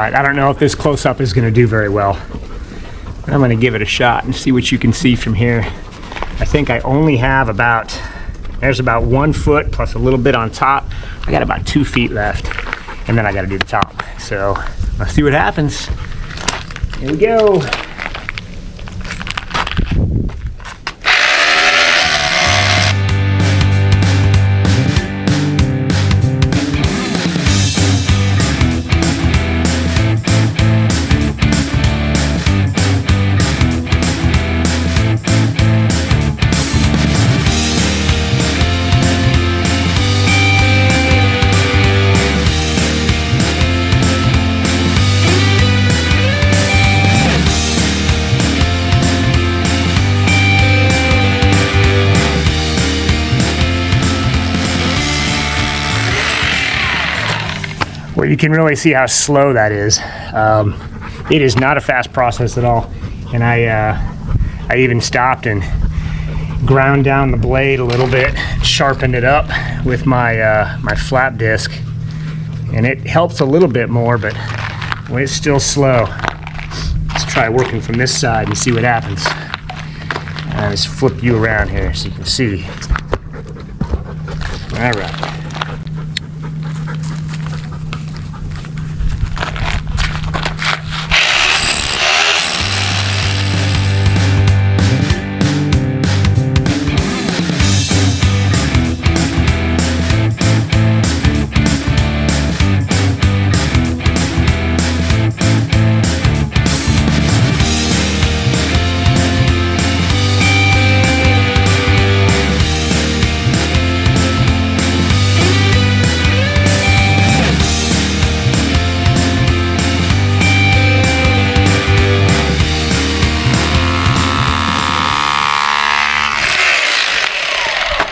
Alright, I don't know if this close-up is going to do very well. But I'm going to give it a shot and see what you can see from here. I think I only have about, there's about 1 foot plus a little bit on top. I got about 2 feet left, and then I got to do the top. So let's see what happens. Here we go. Well, you can really see how slow that is. It is not a fast process at all. And I even stopped and ground down the blade a little bit, sharpened it up with my my flap disc, and it helps a little bit more, but well, it's still slow. Let's try working from this side and see what happens. I'll just flip you around here so you can see. All right.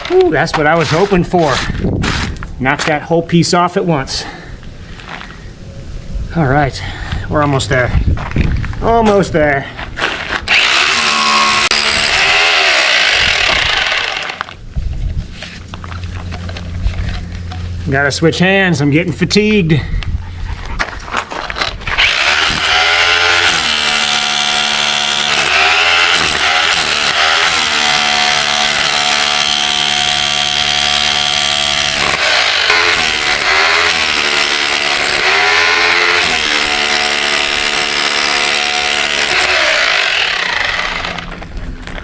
Ooh, that's what I was hoping for. Knock that whole piece off at once. All right, we're almost there. Almost there. Gotta switch hands, I'm getting fatigued.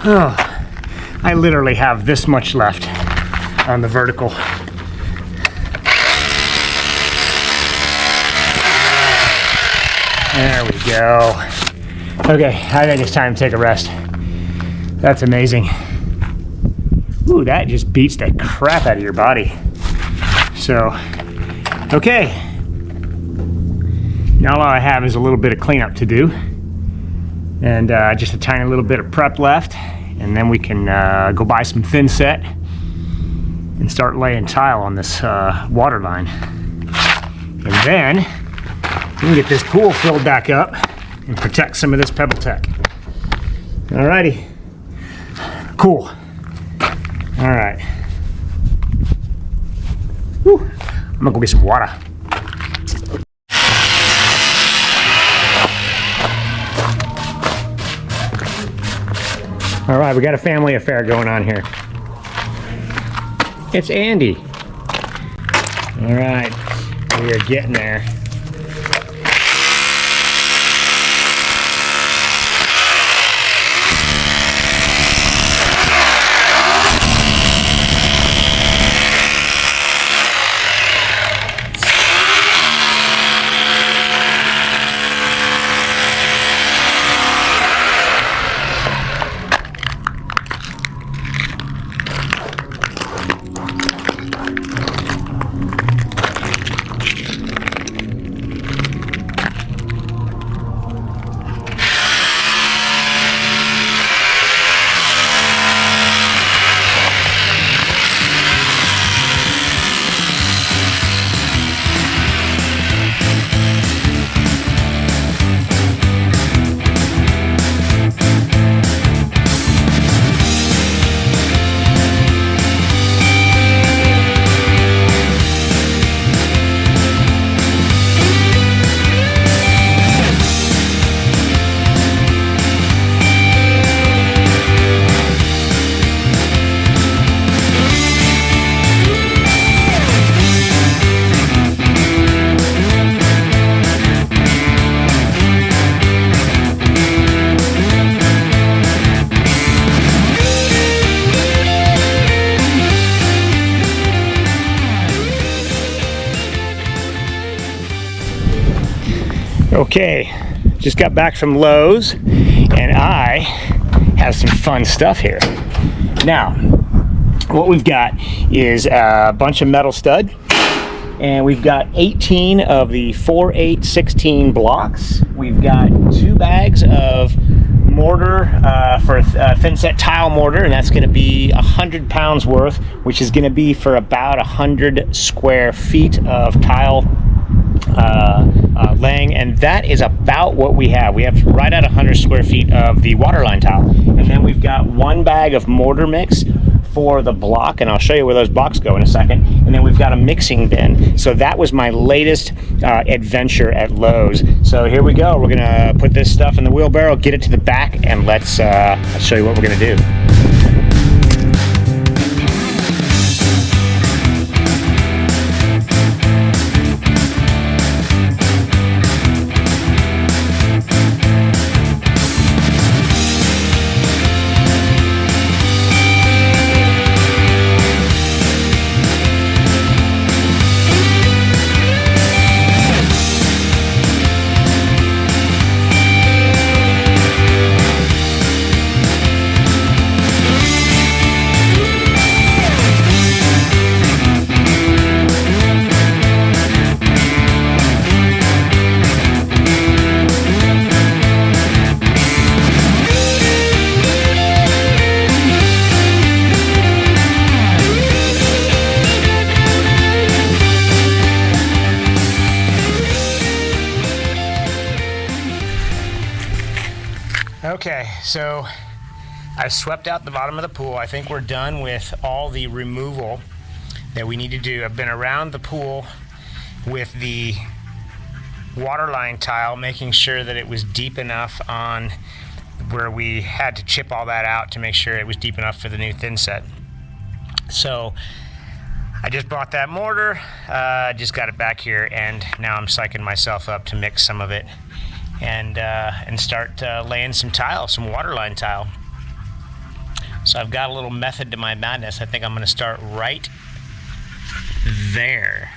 Oh, I literally have this much left on the vertical. There we go. Okay, I think it's time to take a rest. That's amazing. Ooh, that just beats the crap out of your body. So, okay. Now all I have is a little bit of cleanup to do. And just a tiny little bit of prep left. And then we can go buy some thinset and start laying tile on this waterline. And then we can get this pool filled back up and protect some of this PebbleTec. Alrighty. Cool. Alright. I'm gonna go get some water. All right, we got a family affair going on here. It's Andy. All right, we are getting there. Okay, just got back from Lowe's, and I have some fun stuff here. Now, what we've got is a bunch of metal stud, and we've got 18 of the 4/8/16 blocks. We've got 2 bags of mortar for thinset tile mortar, and that's going to be 100 pounds worth, which is going to be for about 100 square feet of tile laying, and that is about what we have. We have right at 100 square feet of the Waterline tile, and then we've got 1 bag of mortar mix for the block, and I'll show you where those blocks go in a second. And then we've got a mixing bin. So that was my latest adventure at Lowe's. So here we go. We're gonna put this stuff in the wheelbarrow, get it to the back, and let's show you what we're gonna do. Okay, so I've swept out the bottom of the pool. I think we're done with all the removal that we need to do. I've been around the pool with the Waterline tile, making sure that it was deep enough on where we had to chip all that out to make sure it was deep enough for the new thinset. So I just brought that mortar, just got it back here, and now I'm psyching myself up to mix some of it and start laying some tile, some Waterline tile. So I've got a little method to my madness. I think I'm going to start right there,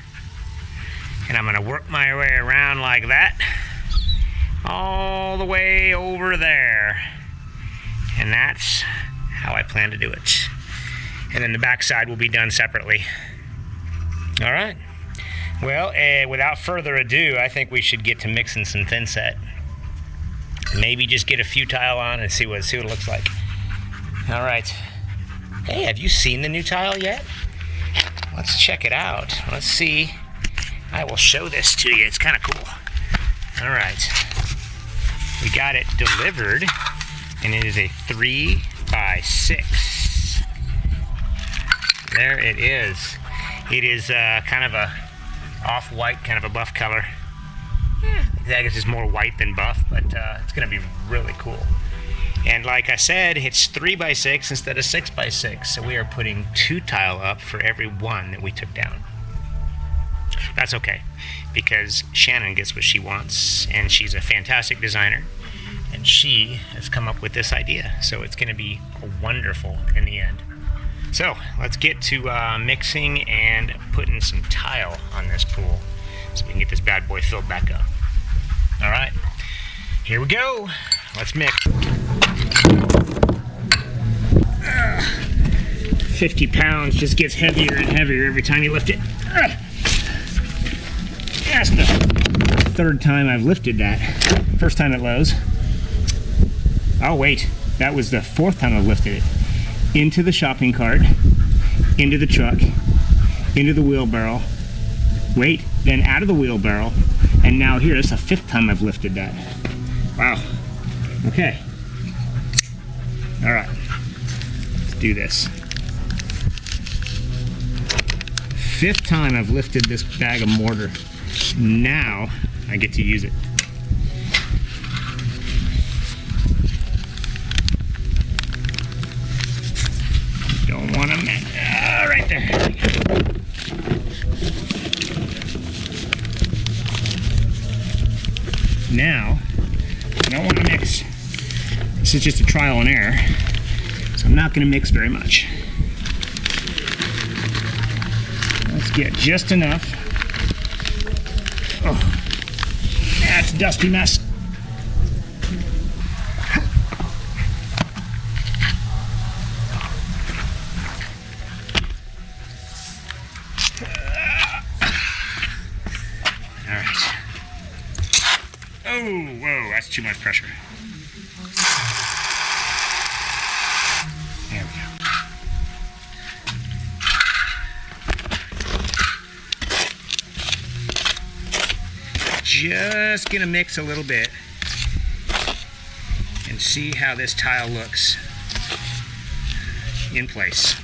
and I'm going to work my way around like that all the way over there, and that's how I plan to do it. And then the back side will be done separately. All right, well, without further ado, I think we should get to mixing some thinset. Maybe just get a few tile on and see what it looks like. All right. Hey, have you seen the new tile yet? Let's check it out. Let's see. I will show this to you. It's kind of cool. All right. We got it delivered, and it is a 3x6. There it is. It is kind of a off-white, kind of a buff color. I guess it's more white than buff, but it's going to be really cool. And like I said, it's 3x6 instead of 6x6, so we are putting 2 tile up for every 1 that we took down. That's okay, because Shannan gets what she wants, and she's a fantastic designer, and she has come up with this idea, so it's going to be wonderful in the end. So let's get to mixing and putting some tile on this pool so we can get this bad boy filled back up. All right, here we go. Let's mix. 50 pounds just gets heavier and heavier every time you lift it. That's the 3rd time I've lifted that. First time at Lowe's. Oh wait, that was the 4th time I've lifted it. Into the shopping cart, into the truck, into the wheelbarrow. Wait, then out of the wheelbarrow, and now here, it's the 5th time I've lifted that. Wow. Okay. All right. Let's do this. 5th time I've lifted this bag of mortar. Now I get to use it. Don't want to mess. Right there. Now, I don't want to mix. This is just a trial and error, so I'm not going to mix very much. Let's get just enough. Oh. That's a dusty mess. All right. Oh, whoa, that's too much pressure. There we go. Just gonna mix a little bit and see how this tile looks in place.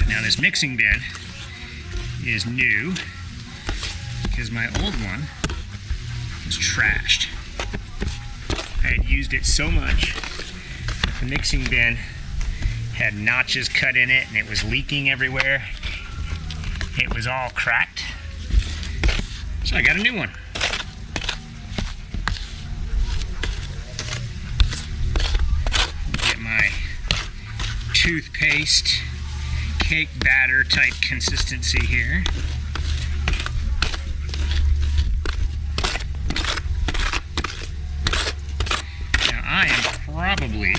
Now this mixing bin is new because my old one was trashed. I had used it so much that the mixing bin had notches cut in it and it was leaking everywhere. It was all cracked. So I got a new one. Get my toothpaste, cake batter type consistency here. Now I am probably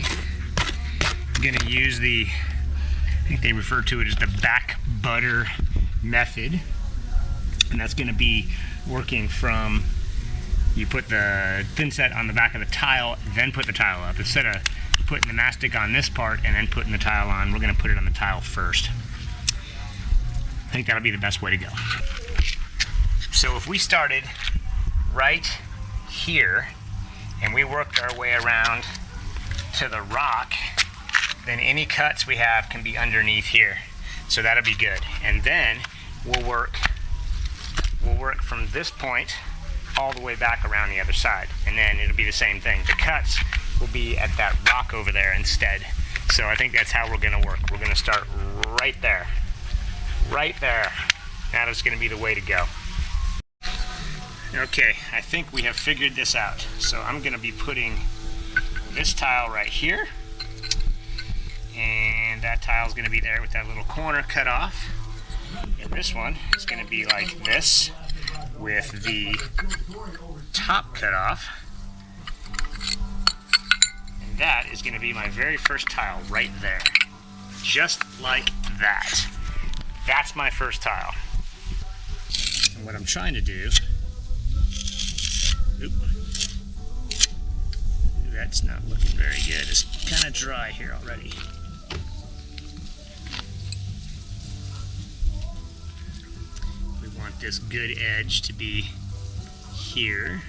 going to use the, I think they refer to it as the back butter method. And that's going to be working from, you put the thinset on the back of the tile, then put the tile up. Instead of putting the mastic on this part and then putting the tile on, we're going to put it on the tile first. I think that'll be the best way to go. So if we started right here and we worked our way around to the rock, then any cuts we have can be underneath here. So that'll be good. And then we'll work from this point all the way back around the other side, and then it'll be the same thing. The cuts will be at that rock over there instead. So I think that's how we're going to work. We're going to start right there. Right there. That is going to be the way to go. Okay, I think we have figured this out. So I'm going to be putting this tile right here, and that tile is going to be there with that little corner cut off. And this one is going to be like this with the top cut off. And that is going to be my very first tile right there. Just like that. That's my first tile. And what I'm trying to do, that's not looking very good. It's kind of dry here already. Want this good edge to be here.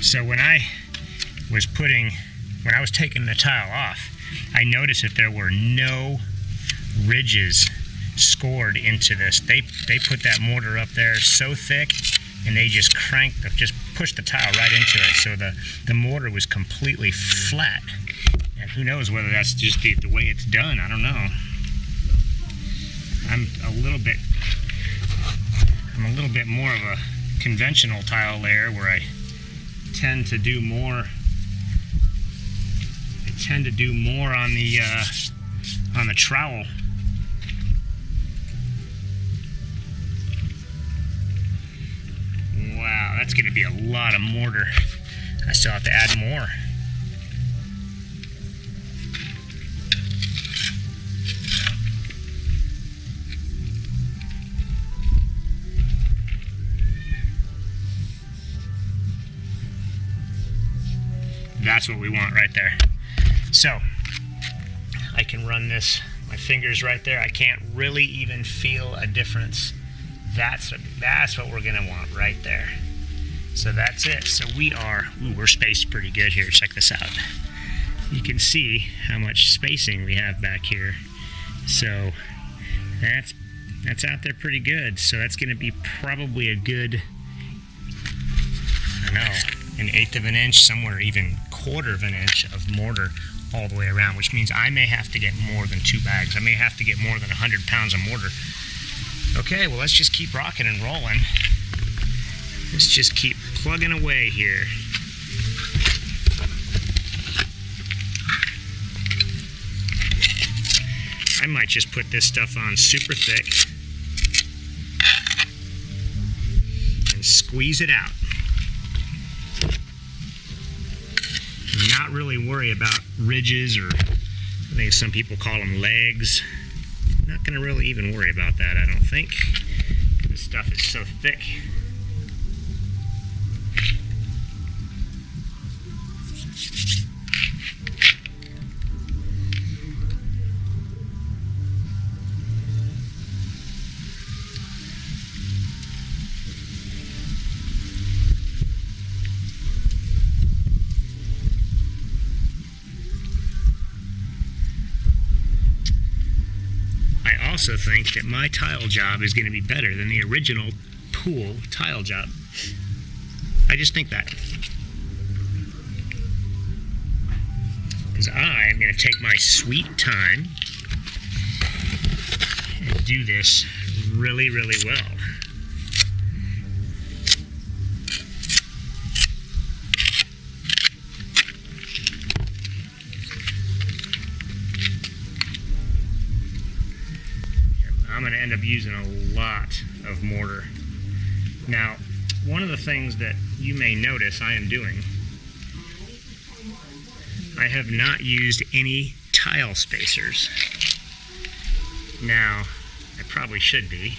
So when I was taking the tile off, I noticed that there were no ridges scored into this. They put that mortar up there so thick, and they just pushed the tile right into it, so the mortar was completely flat. And who knows whether that's just the way it's done. I don't know. I'm a little bit more of a conventional tile layer where I tend to do more on the trowel. Wow, that's going to be a lot of mortar. I still have to add more. That's what we want right there. So I can run my fingers right there. I can't really even feel a difference. That's what we're gonna want right there. So that's it. So we're spaced pretty good here. Check this out. You can see how much spacing we have back here. So that's out there pretty good. So that's gonna be probably a good, I don't know, an 1/8 of an inch, somewhere even 1/4 of an inch of mortar all the way around, which means I may have to get more than 2 bags. I may have to get more than 100 pounds of mortar. Okay, well, let's just keep rocking and rolling. Let's just keep plugging away here. I might just put this stuff on super thick and squeeze it out. Not really worry about ridges, or I think some people call them legs. Not going to really even worry about that, I don't think. This stuff is so thick. I also think that my tile job is going to be better than the original pool tile job. I just think that. Because I am going to take my sweet time and do this really, really well. I'm going to end up using a lot of mortar. Now, one of the things that you may notice I am doing, I have not used any tile spacers. Now, I probably should be,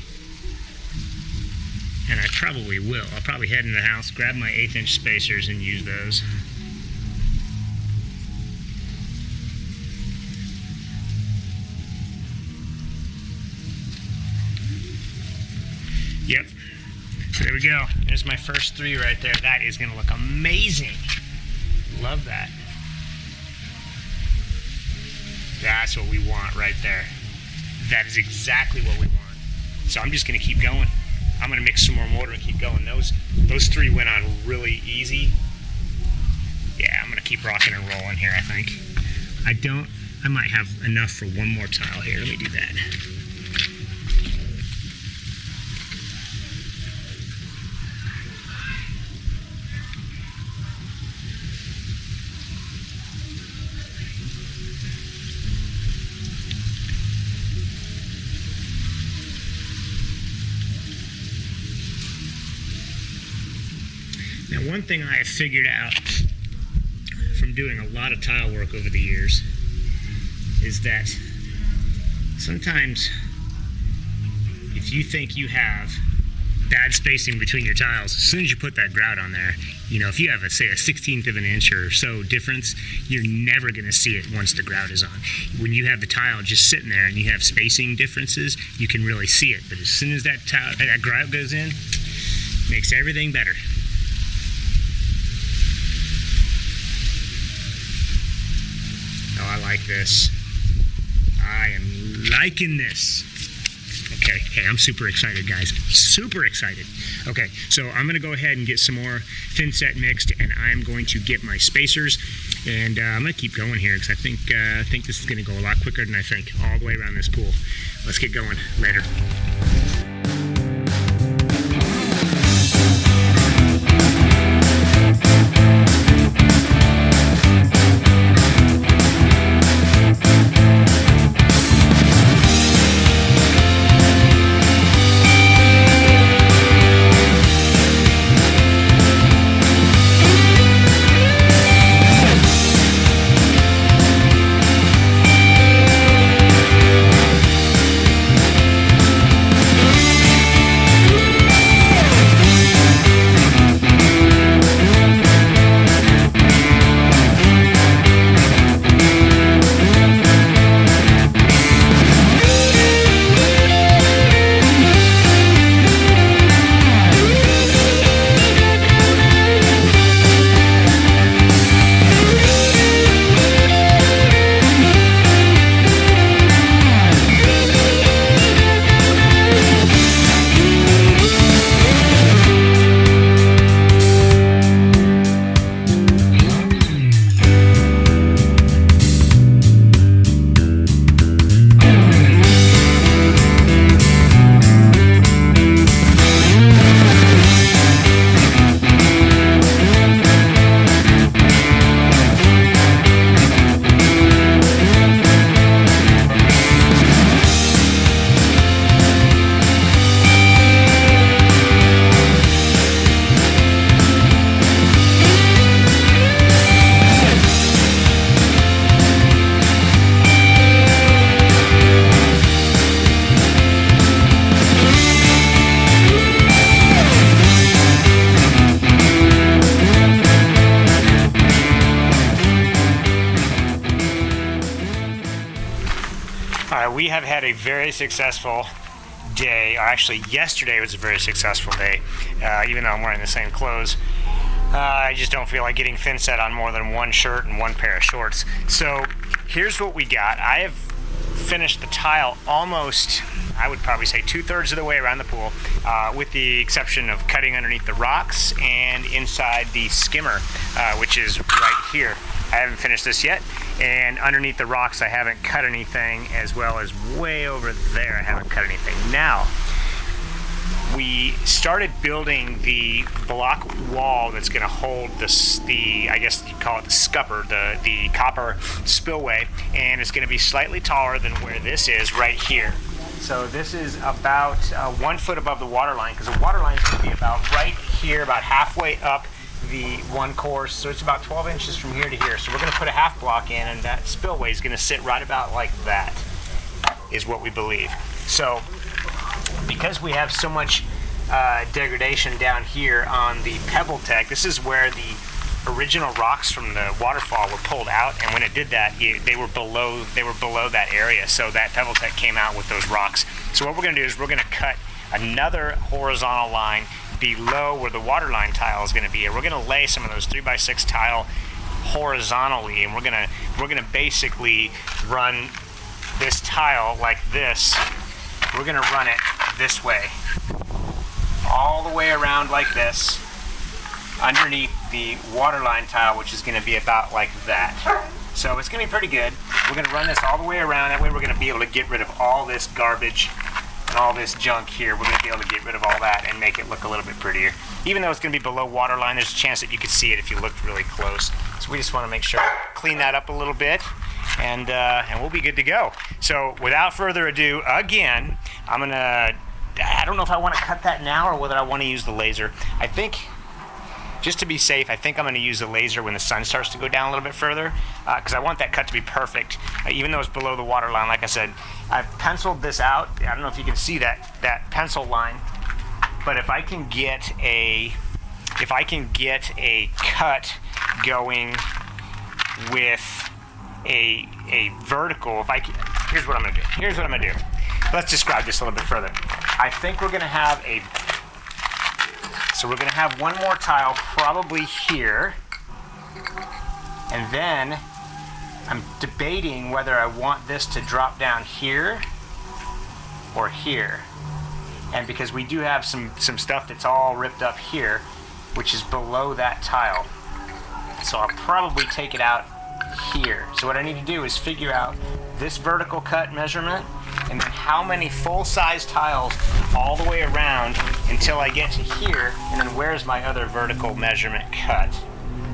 and I probably will. I'll probably head into the house, grab my 1/8" spacers and use those. Yep, so there we go. There's my first 3 right there. That is gonna look amazing. Love that. That's what we want right there. That is exactly what we want. So I'm just gonna keep going. I'm gonna mix some more mortar and keep going. Those 3 went on really easy. Yeah, I'm gonna keep rocking and rolling here, I think. I might have enough for one more tile here. Let me do that. Now, one thing I have figured out from doing a lot of tile work over the years is that sometimes if you think you have bad spacing between your tiles, as soon as you put that grout on there, you know, if you have, say, a 1/16 of an inch or so difference, you're never going to see it once the grout is on. When you have the tile just sitting there and you have spacing differences, you can really see it. But as soon as that grout goes in, it makes everything better. Oh, I like this. I am liking this. Okay, hey, I'm super excited, guys. Super excited. Okay, so I'm going to go ahead and get some more thinset mixed, and I'm going to get my spacers, and I'm going to keep going here because I think this is going to go a lot quicker than I think, all the way around this pool. Let's get going. Later. had a very successful day, or actually yesterday was a very successful day, even though I'm wearing the same clothes. I just don't feel like getting thinset on more than one shirt and one pair of shorts. So here's what we got. I have finished the tile almost, I would probably say 2/3 of the way around the pool, with the exception of cutting underneath the rocks and inside the skimmer, which is right here. I haven't finished this yet, and underneath the rocks I haven't cut anything, as well as way over there I haven't cut anything. Now, we started building the block wall that's going to hold the I guess you call it the scupper, the copper spillway, and it's going to be slightly taller than where this is right here. So this is about 1 foot above the water line, because the water line is going to be about right here, about halfway up the one course, so it's about 12 inches from here to here. So we're going to put a half block in, and that spillway is going to sit right about like that, is what we believe. So because we have so much degradation down here on the PebbleTec, this is where the original rocks from the waterfall were pulled out, and when it did that, they were below that area, so that PebbleTec came out with those rocks. So what we're going to do is we're going to cut another horizontal line below where the waterline tile is going to be, and we're going to lay some of those 3x6 tile horizontally, and we're going to basically run this tile like this. We're going to run it this way, all the way around like this, underneath the waterline tile, which is going to be about like that. So it's going to be pretty good. We're going to run this all the way around. That way we're going to be able to get rid of all this garbage and all this junk here. We're going to be able to get rid of all that and make it look a little bit prettier. Even though it's going to be below waterline, there's a chance that you could see it if you looked really close. So we just want to make sure, clean that up a little bit, and we'll be good to go. So without further ado, again, I don't know if I want to cut that now or whether I want to use the laser. I think, just to be safe, I think I'm going to use the laser when the sun starts to go down a little bit further, because I want that cut to be perfect. Even though it's below the water line, like I said, I've penciled this out. I don't know if you can see that pencil line, but if I can get a cut going with a vertical, here's what I'm going to do. Let's describe this a little bit further. I think we're going to have we're going to have one more tile probably here, and then I'm debating whether I want this to drop down here or here. And because we do have some stuff that's all ripped up here, which is below that tile, so I'll probably take it out here. So what I need to do is figure out this vertical cut measurement, and then how many full-size tiles all the way around until I get to here, and then where's my other vertical measurement cut.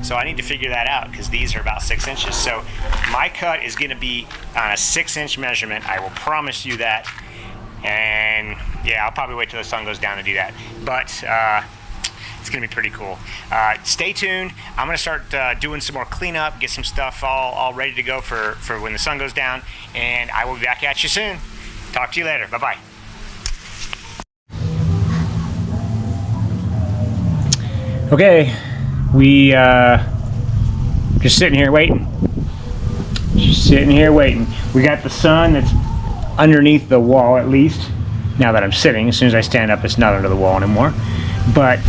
So I need to figure that out, because these are about 6 inches. So my cut is going to be on a 6-inch measurement. I will promise you that. And yeah, I'll probably wait till the sun goes down to do that. But it's going to be pretty cool. Stay tuned. I'm going to start doing some more cleanup, get some stuff all ready to go for when the sun goes down, and I will be back at you soon. Talk to you later. Bye-bye. Okay, we just sitting here waiting. We got the sun that's underneath the wall, at least now that I'm sitting. As soon as I stand up, it's not under the wall anymore. But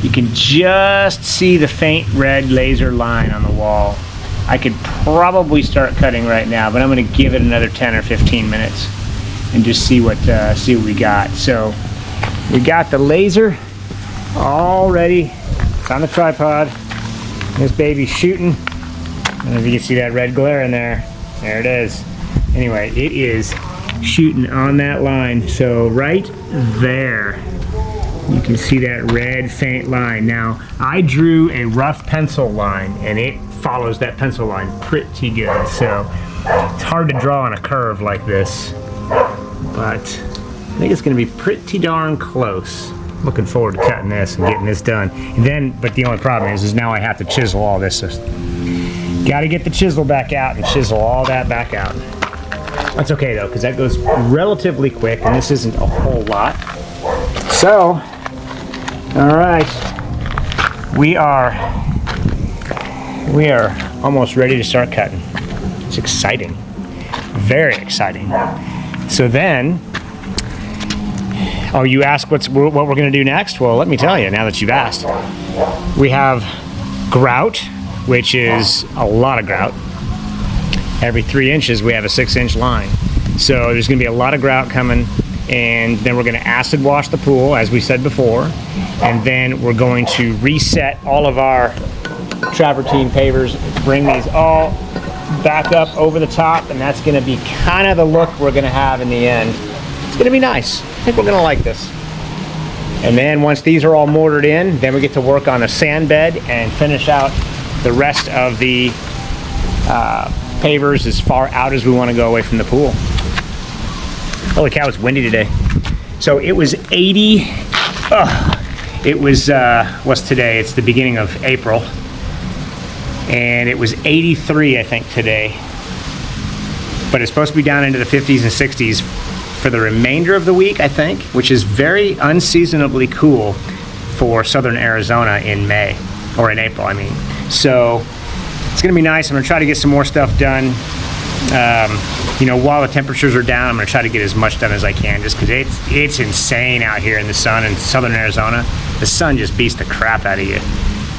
you can just see the faint red laser line on the wall. I could probably start cutting right now, but I'm going to give it another 10 or 15 minutes and just see what we got. So we got the laser all ready. It's on the tripod. This baby's shooting. I don't know if you can see that red glare in there. There it is. Anyway, it is shooting on that line. So right there, you can see that red faint line. Now, I drew a rough pencil line, and it follows that pencil line pretty good. So it's hard to draw on a curve like this, but I think it's going to be pretty darn close. Looking forward to cutting this and getting this done. And then, but the only problem is now I have to chisel all this. Got to get the chisel back out and chisel all that back out. That's okay though, because that goes relatively quick, and this isn't a whole lot. So, all right, we are almost ready to start cutting. It's exciting, very exciting. So then, oh, you ask what we're going to do next? Well, let me tell you now that you've asked. We have grout, which is a lot of grout. Every 3 inches we have a 6-inch line. So there's going to be a lot of grout coming, and then we're going to acid wash the pool, as we said before, and then we're going to reset all of our travertine pavers, bring these all back up over the top, and that's going to be kind of the look we're going to have in the end. It's going to be nice. I think we're going to like this. And then once these are all mortared in, then we get to work on a sand bed and finish out the rest of the pavers as far out as we want to go away from the pool. Holy cow, it's windy today. So it was 80, it was, what's today? It's the beginning of April. And it was 83, I think, today. But it's supposed to be down into the 50s and 60s for the remainder of the week, I think, which is very unseasonably cool for southern Arizona in May, or in April, I mean. So it's gonna be nice. I'm gonna try to get some more stuff done. You know, while the temperatures are down, I'm gonna try to get as much done as I can, just because it's insane out here in the sun in southern Arizona. The sun just beats the crap out of you.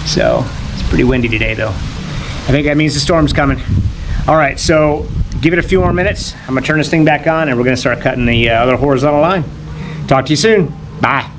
So it's pretty windy today, though. I think that means the storm's coming. All right, so give it a few more minutes. I'm gonna turn this thing back on, and we're gonna start cutting the other horizontal line. Talk to you soon. Bye.